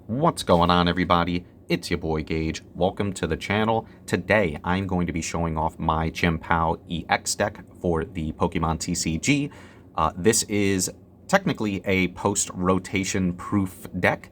What's going on, everybody? It's your boy Gage. Welcome to the channel. Today I'm going to be showing off my Chien Pao EX deck for the Pokemon TCG. This is technically a post-rotation proof deck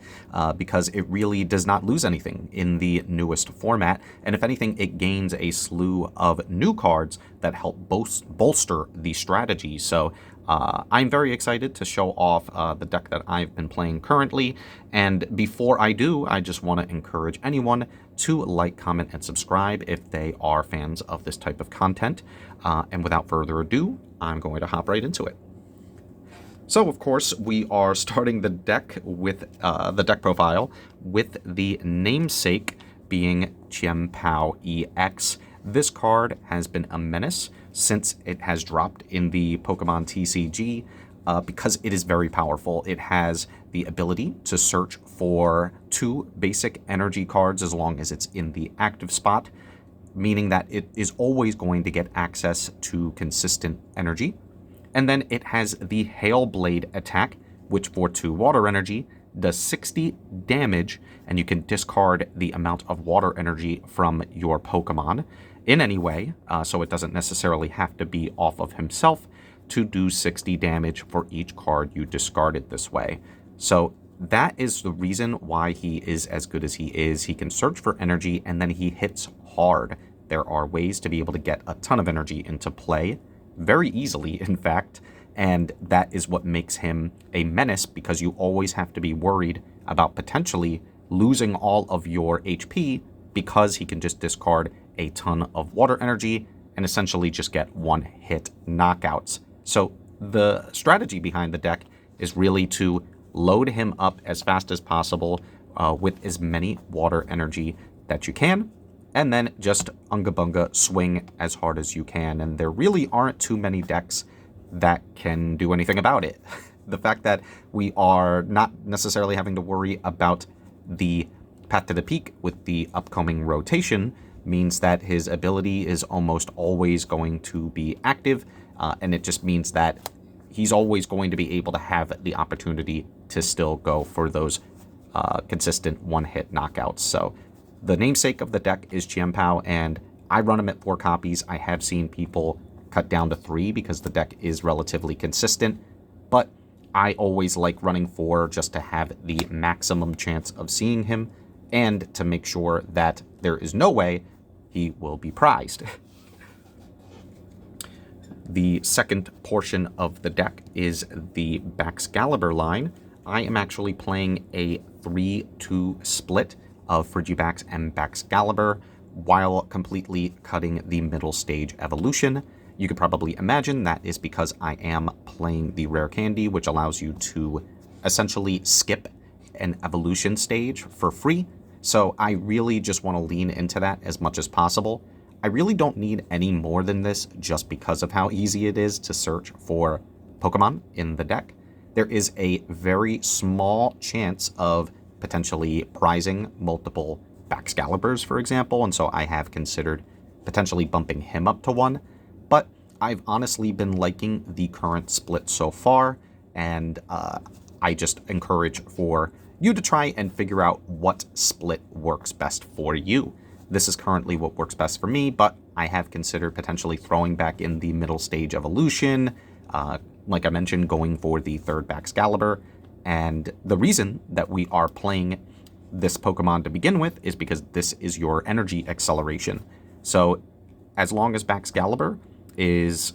because it really does not lose anything in the newest format, and if anything it gains a slew of new cards that help bolster the strategy. So I'm very excited to show off the deck that I've been playing currently, and before I do, I just want to encourage anyone to like, comment, and subscribe if they are fans of this type of content. And without further ado, I'm going to hop right into it. So, of course, we are starting the deck with the deck profile with the namesake being Chien Pao EX. This card has been a menace since it has dropped in the Pokemon TCG because it is very powerful. It has the ability to search for 2 basic energy cards as long as it's in the active spot, meaning that it is always going to get access to consistent energy. And then it has the Hail Blade attack, which for 2 water energy does 60 damage, and you can discard the amount of water energy from your Pokemon in any way, so it doesn't necessarily have to be off of himself to do 60 damage for each card you discarded this way. So that is the reason why he is as good as he is. He can search for energy, and then he hits hard. There are ways to be able to get a ton of energy into play very easily, in fact, and that is what makes him a menace, because you always have to be worried about potentially losing all of your HP because he can just discard a ton of water energy and essentially just get one-hit knockouts. So the strategy behind the deck is really to load him up as fast as possible with as many water energy that you can, and then just Unga Bunga swing as hard as you can. And there really aren't too many decks that can do anything about it. The fact that we are not necessarily having to worry about the path to the peak with the upcoming rotation means that his ability is almost always going to be active, and it just means that he's always going to be able to have the opportunity to still go for those consistent one-hit knockouts. So the namesake of the deck is Chien Pao, and I run him at 4 copies. I have seen people cut down to 3 because the deck is relatively consistent, but I always like running 4 just to have the maximum chance of seeing him and to make sure that there is no way he will be prized. The second portion of the deck is the Baxcalibur line. I am actually playing a 3-2 split of Frigibax and Baxcalibur while completely cutting the middle stage evolution. You could probably imagine that is because I am playing the rare candy, which allows you to essentially skip an evolution stage for free. So I really just want to lean into that as much as possible. I really don't need any more than this just because of how easy it is to search for Pokemon in the deck. There is a very small chance of potentially prizing multiple Baxcaliburs, for example, and so I have considered potentially bumping him up to 1, but I've honestly been liking the current split so far, and I just encourage for you to try and figure out what split works best for you. This is currently what works best for me, but I have considered potentially throwing back in the middle stage evolution, like I mentioned, going for the 3rd Baxcalibur. And the reason that we are playing this Pokemon to begin with is because this is your energy acceleration. So as long as Baxcalibur is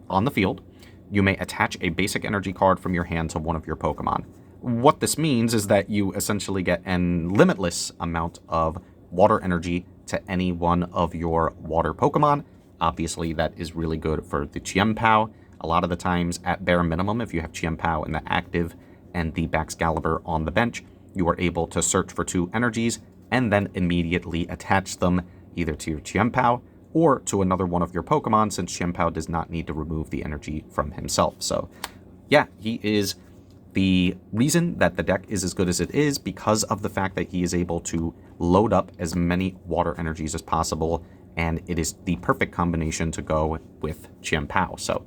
on the field, you may attach a basic energy card from your hand to one of your Pokemon. What this means is that you essentially get an limitless amount of water energy to any one of your water Pokemon. Obviously, that is really good for the Chien Pao. A lot of the times, at bare minimum, if you have Chien Pao in the active and the Baxcalibur on the bench, you are able to search for 2 energies and then immediately attach them either to your Chien Pao or to another one of your Pokemon, since Chien Pao does not need to remove the energy from himself. So yeah, he is the reason that the deck is as good as it is, because of the fact that he is able to load up as many water energies as possible, and it is the perfect combination to go with Chien Pao. So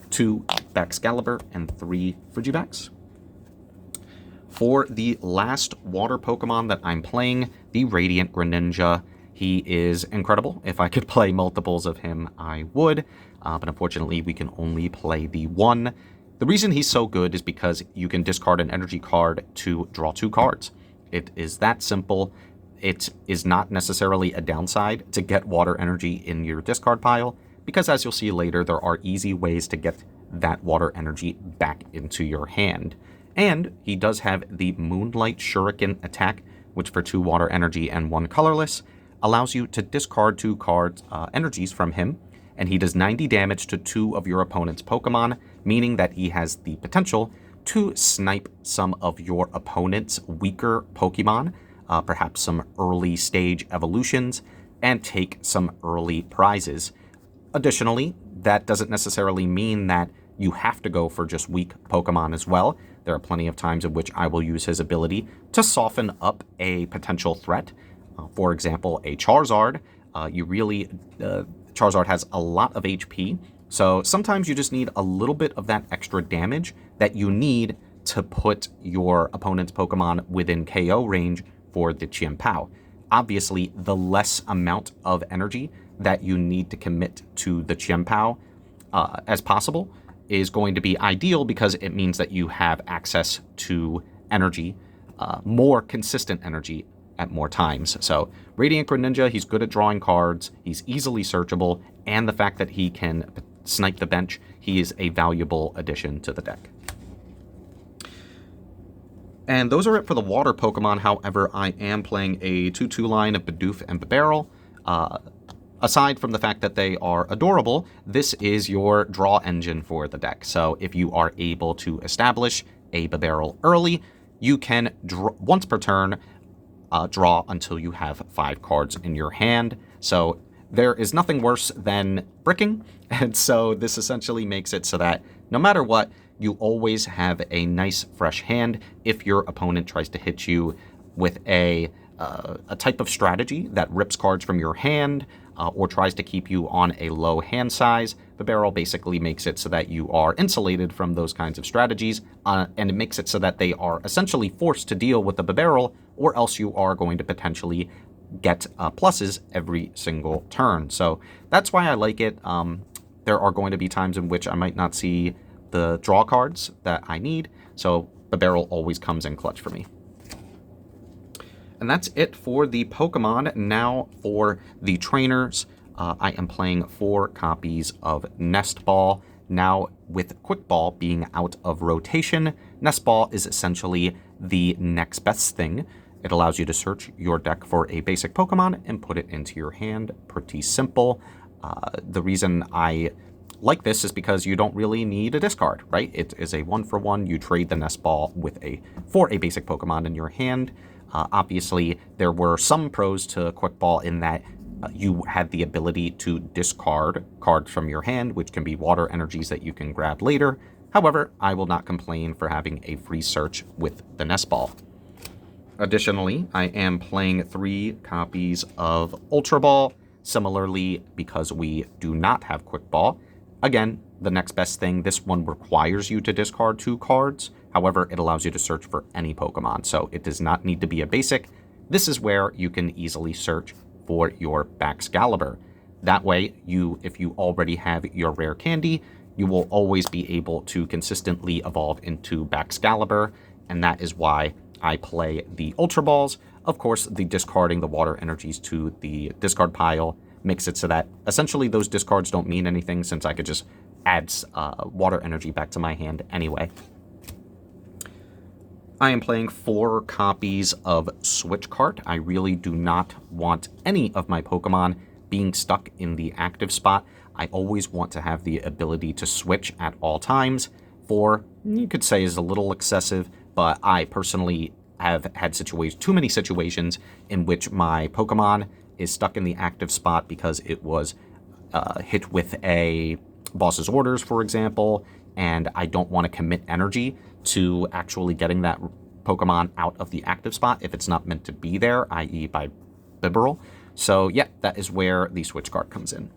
2 Baxcalibur and 3 Frigibax. For the last water Pokemon that I'm playing, the Radiant Greninja. He is incredible. If I could play multiples of him, I would. But unfortunately, we can only play the one. The reason he's so good is because you can discard an energy card to draw 2 cards. It is that simple. It is not necessarily a downside to get water energy in your discard pile, because as you'll see later, there are easy ways to get that water energy back into your hand. And he does have the Moonlight Shuriken attack, which for 2 water energy and 1 colorless, allows you to discard 2 cards energies from him, and he does 90 damage to 2 of your opponent's Pokemon, meaning that he has the potential to snipe some of your opponent's weaker Pokemon, perhaps some early stage evolutions, and take some early prizes. Additionally, that doesn't necessarily mean that you have to go for just weak Pokemon as well. There are plenty of times in which I will use his ability to soften up a potential threat. For example, a Charizard. Charizard has a lot of HP, so sometimes you just need a little bit of that extra damage that you need to put your opponent's Pokemon within KO range for the Chien Pao. Obviously, the less amount of energy that you need to commit to the Chien Pao as possible is going to be ideal, because it means that you have access to energy, more consistent energy at more times. So Radiant Greninja, he's good at drawing cards, he's easily searchable, and the fact that he can snipe the bench, he is a valuable addition to the deck. And those are it for the water Pokemon. However, I am playing a 2-2 line of Bidoof and Bibarel. Aside from the fact that they are adorable, this is your draw engine for the deck. So if you are able to establish a Bibarel early, you can, once per turn, draw until you have 5 cards in your hand. So there is nothing worse than bricking, and so this essentially makes it so that no matter what, you always have a nice fresh hand if your opponent tries to hit you with a type of strategy that rips cards from your hand or tries to keep you on a low hand size. The barrel basically makes it so that you are insulated from those kinds of strategies, and it makes it so that they are essentially forced to deal with the barrel, or else you are going to potentially get pluses every single turn. So that's why I like it. There are going to be times in which I might not see the draw cards that I need, so the barrel always comes in clutch for me. And that's it for the Pokemon. Now for the trainers, I am playing 4 copies of Nest Ball. Now with Quick Ball being out of rotation, Nest Ball is essentially the next best thing. It allows you to search your deck for a basic Pokemon and put it into your hand. Pretty simple. The reason I like this is because you don't really need a discard, right? It is a 1-for-1. You trade the Nest Ball with for a basic Pokemon in your hand. Obviously, there were some pros to Quick Ball in that you had the ability to discard cards from your hand, which can be water energies that you can grab later. However, I will not complain for having a free search with the Nest Ball. Additionally, I am playing 3 copies of Ultra Ball. Similarly, because we do not have Quick Ball, again, the next best thing, this one requires you to discard 2 cards. However, it allows you to search for any Pokemon, so it does not need to be a basic. This is where you can easily search for your Baxcalibur. That way, if you already have your rare candy, you will always be able to consistently evolve into Baxcalibur, and that is why I play the Ultra Balls. Of course, the discarding the water energies to the discard pile makes it so that essentially those discards don't mean anything, since I could just add water energy back to my hand anyway. I am playing 4 copies of Switch Cart. I really do not want any of my Pokemon being stuck in the active spot. I always want to have the ability to switch at all times. 4, you could say, is a little excessive, but I personally have had too many situations in which my Pokemon is stuck in the active spot because it was hit with a boss's orders, for example, and I don't want to commit energy to actually getting that Pokemon out of the active spot if it's not meant to be there, i.e. by Bibarel. So yeah, that is where the Switch Card comes in.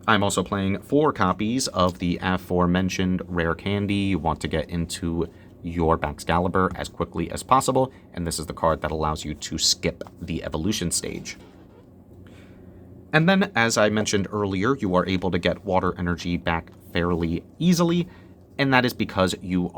I'm also playing 4 copies of the aforementioned Rare Candy. You want to get into your Baxcalibur as quickly as possible, and this is the card that allows you to skip the evolution stage. And then, as I mentioned earlier, you are able to get water energy back fairly easily, and that is because you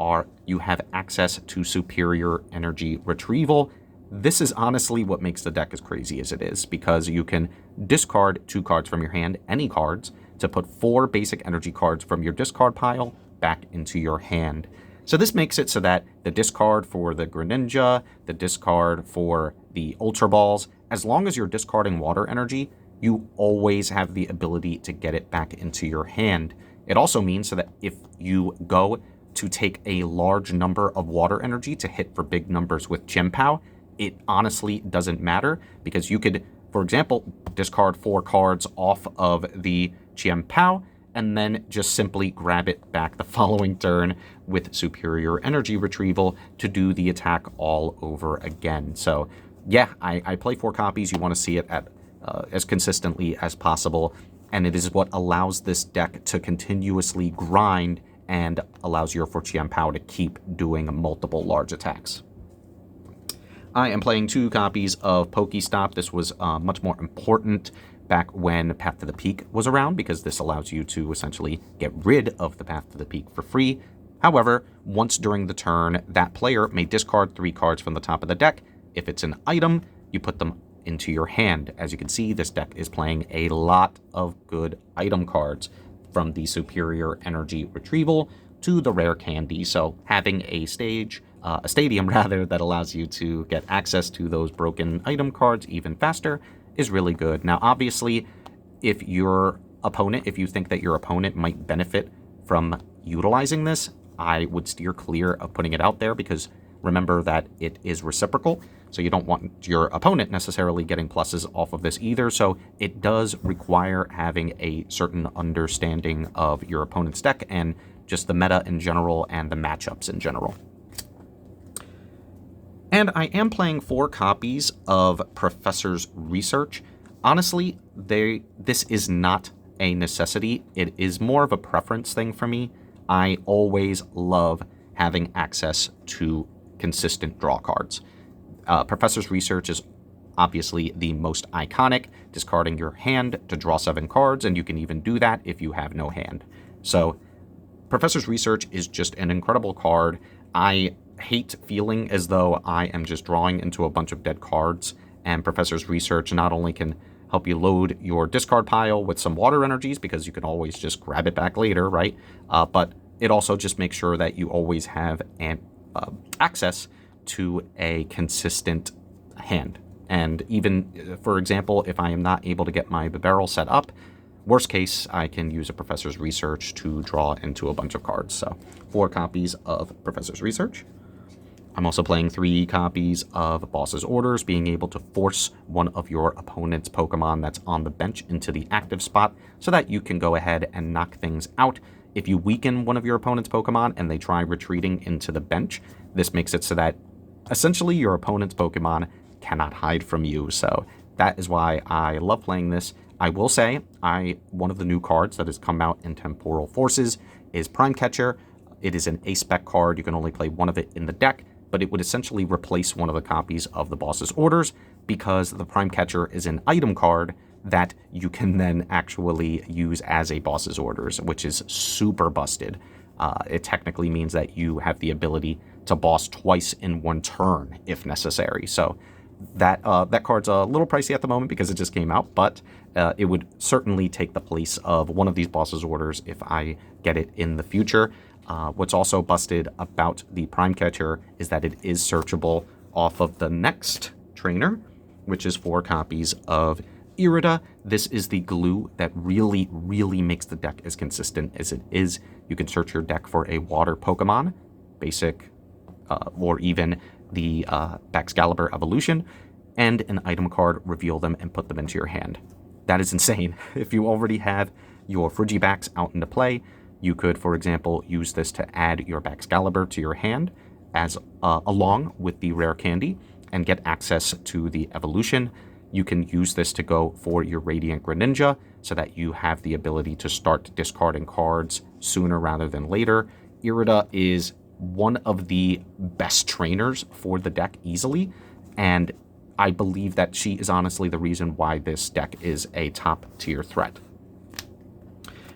have access to superior energy retrieval. This is honestly what makes the deck as crazy as it is, because you can discard 2 cards from your hand, any cards, to put 4 basic energy cards from your discard pile back into your hand. So this makes it so that the discard for the Greninja, the discard for the Ultra Balls, as long as you're discarding water energy, you always have the ability to get it back into your hand. It also means so that if you go to take a large number of water energy to hit for big numbers with Chien Pao, it honestly doesn't matter, because you could, for example, discard 4 cards off of the Chien Pao and then just simply grab it back the following turn with superior energy retrieval to do the attack all over again. So yeah, I play 4 copies. You want to see it at as consistently as possible, and it is what allows this deck to continuously grind and allows your Chien Pao to keep doing multiple large attacks. I am playing 2 copies of Pokestop. This was much more important back when Path to the Peak was around, because this allows you to essentially get rid of the Path to the Peak for free. However, once during the turn, that player may discard 3 cards from the top of the deck. If it's an item, you put them into your hand. As you can see, this deck is playing a lot of good item cards, from the superior energy retrieval to the rare candy. So having a stadium rather, that allows you to get access to those broken item cards even faster is really good. Now, obviously, if you think that your opponent might benefit from utilizing this, I would steer clear of putting it out there, because remember that it is reciprocal. So you don't want your opponent necessarily getting pluses off of this either. So it does require having a certain understanding of your opponent's deck and just the meta in general and the matchups in general. And I am playing 4 copies of Professor's Research. Honestly, this is not a necessity. It is more of a preference thing for me. I always love having access to consistent draw cards. Professor's Research is obviously the most iconic, discarding your hand to draw 7 cards, and you can even do that if you have no hand. So Professor's Research is just an incredible card. I hate feeling as though I am just drawing into a bunch of dead cards, and Professor's Research not only can help you load your discard pile with some water energies, because you can always just grab it back later, right? But it also just makes sure that you always have access to a consistent hand. And even, for example, if I am not able to get my barrel set up, worst case, I can use a Professor's Research to draw into a bunch of cards. So 4 copies of Professor's Research. I'm also playing 3 copies of Boss's Orders, being able to force one of your opponent's Pokemon that's on the bench into the active spot so that you can go ahead and knock things out. If you weaken one of your opponent's Pokemon and they try retreating into the bench, this makes it so that essentially your opponent's Pokemon cannot hide from you. So that is why I love playing this. I will say, one of the new cards that has come out in Temporal Forces is Prime Catcher. It is an A-Spec card. You can only play 1 of it in the deck, but it would essentially replace one of the copies of the Boss's Orders, because the Prime Catcher is an item card that you can then actually use as a Boss's Orders, which is super busted. It technically means that you have the ability to boss twice in 1 turn if necessary. So that card's a little pricey at the moment because it just came out, but it would certainly take the place of one of these Boss's Orders if I get it in the future. What's also busted about the Prime Catcher is that it is searchable off of the next trainer, which is 4 copies of Irida. This is the glue that really, really makes the deck as consistent as it is. You can search your deck for a water Pokemon, basic, or even the Baxcalibur Evolution, and an item card, reveal them, and put them into your hand. That is insane. If you already have your Frigibax out into play, you could, for example, use this to add your Baxcalibur to your hand as along with the rare candy and get access to the evolution. You can use this to go for your Radiant Greninja so that you have the ability to start discarding cards sooner rather than later. Irida is one of the best trainers for the deck easily, and I believe that she is honestly the reason why this deck is a top tier threat.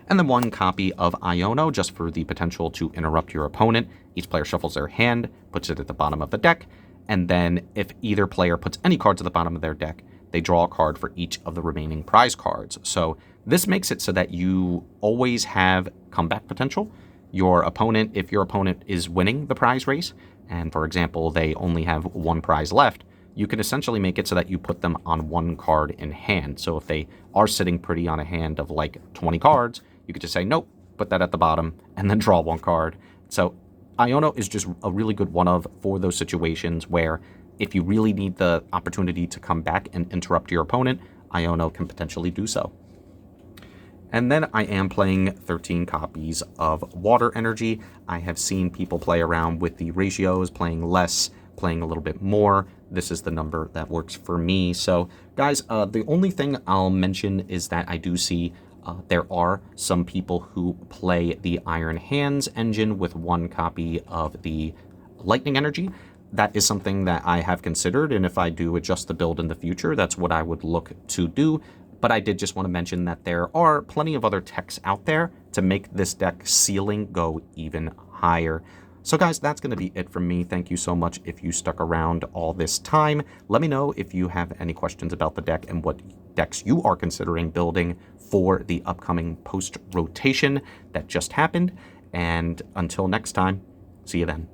And then 1 copy of Iono, just for the potential to interrupt your opponent. Each player shuffles their hand, puts it at the bottom of the deck, and then if either player puts any cards at the bottom of their deck, they draw a card for each of the remaining prize cards. So this makes it so that you always have comeback potential. Your opponent, if your opponent is winning the prize race, and for example, they only have 1 prize left, you can essentially make it so that you put them on 1 card in hand. So if they are sitting pretty on a hand of like 20 cards, you could just say, nope, put that at the bottom, and then draw 1 card. So Iono is just a really good one of for those situations where if you really need the opportunity to come back and interrupt your opponent, Iono can potentially do so. And then I am playing 13 copies of Water Energy. I have seen people play around with the ratios, playing less, playing a little bit more. This is the number that works for me. So guys, the only thing I'll mention is that I do see there are some people who play the Iron Hands engine with 1 copy of the Lightning Energy. That is something that I have considered, and if I do adjust the build in the future, that's what I would look to do. But I did just want to mention that there are plenty of other techs out there to make this deck ceiling go even higher. So guys, that's going to be it from me. Thank you so much if you stuck around all this time. Let me know if you have any questions about the deck and what decks you are considering building for the upcoming post-rotation that just happened. And until next time, see you then.